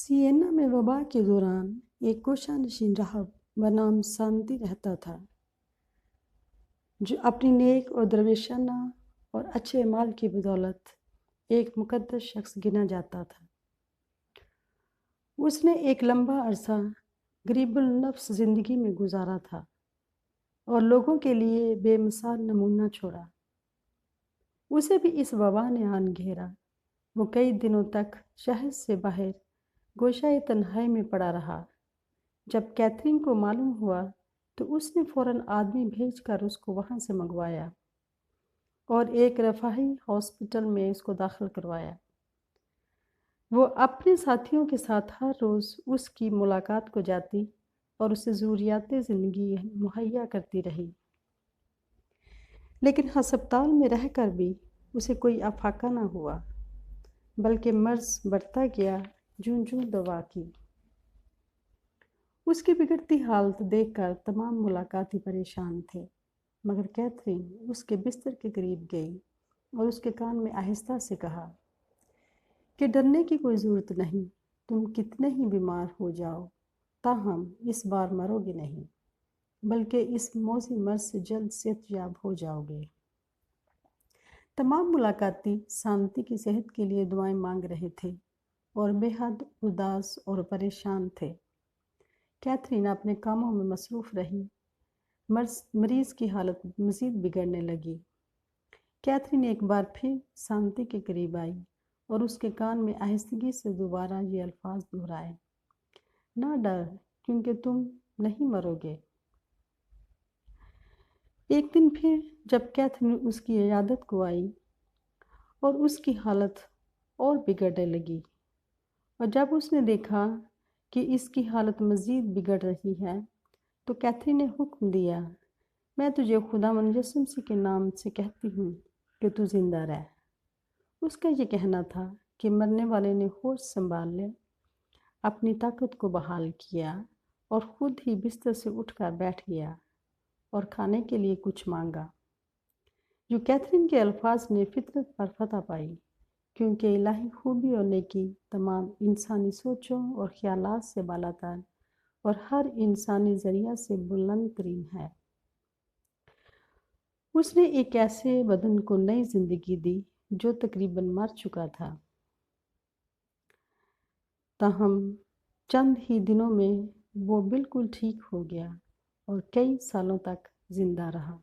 Sienna में वबा के दौरान एक कोशानशीन राहब बनाम शांति रहता था, जो अपनी नेक और दरवेशाना और अच्छे माल की बदौलत एक मुकद्दस शख्स गिना जाता था। उसने एक लंबा अरसा गरीबुल नफ्स ज़िंदगी में गुजारा था और लोगों के लिए बेमिसाल नमूना छोड़ा। उसे भी इस वबा ने आन घेरा। वो कई दिनों तक शहर से बाहर गोशाए तन्हाई में पड़ा रहा। जब कैथरीन को मालूम हुआ तो उसने फ़ौरन आदमी भेजकर उसको वहाँ से मंगवाया और एक रफ़ाही हॉस्पिटल में उसको दाखिल करवाया। वो अपने साथियों के साथ हर रोज़ उसकी मुलाकात को जाती और उसे ज़रूरियात ज़िंदगी मुहैया करती रही, लेकिन हस्पताल में रहकर भी उसे कोई अफाका न हुआ, बल्कि मर्ज़ बढ़ता गया जूं-जूं दवा की। उसकी बिगड़ती हालत देखकर तमाम मुलाकाती परेशान थे, मगर कैथरीन उसके बिस्तर के करीब गई और उसके कान में आहिस्ता से कहा कि डरने की कोई ज़रूरत नहीं, तुम कितने ही बीमार हो जाओ, ताहम इस बार मरोगे नहीं, बल्कि इस मौजी मर्ज से जल्द सेहतयाब हो जाओगे। तमाम मुलाकाती शांति की सेहत के लिए दुआएं मांग रहे थे और बेहद उदास और परेशान थे। कैथरीन अपने कामों में मसरूफ़ रही। मरीज़ की हालत मज़ीद बिगड़ने लगी। कैथरीन एक बार फिर शांति के करीब आई और उसके कान में आहिस्तगी से दोबारा ये अल्फाज दोहराए, ना डर, क्योंकि तुम नहीं मरोगे। एक दिन फिर जब कैथरीन उसकी इयादत को आई और उसकी हालत और बिगड़ने लगी, और जब उसने देखा कि इसकी हालत मज़ीद बिगड़ रही है, तो कैथरीन ने हुक्म दिया, मैं तुझे खुदा मुजस्सिम के नाम से कहती हूँ कि तू जिंदा रह। उसका ये कहना था कि मरने वाले ने होश संभाल लिया, अपनी ताकत को बहाल किया और ख़ुद ही बिस्तर से उठकर बैठ गया और खाने के लिए कुछ मांगा। जो कैथरीन के अल्फाज ने फितरत पर फतह पाई, क्योंकि इलाही खूबी और नेकी तमाम इंसानी सोचों और ख्यालात से बालातर और हर इंसानी ज़रिया से बुलंद तरीन है। उसने एक ऐसे बदन को नई ज़िंदगी दी जो तकरीबन मर चुका था, ताहम चंद ही दिनों में वो बिल्कुल ठीक हो गया और कई सालों तक जिंदा रहा।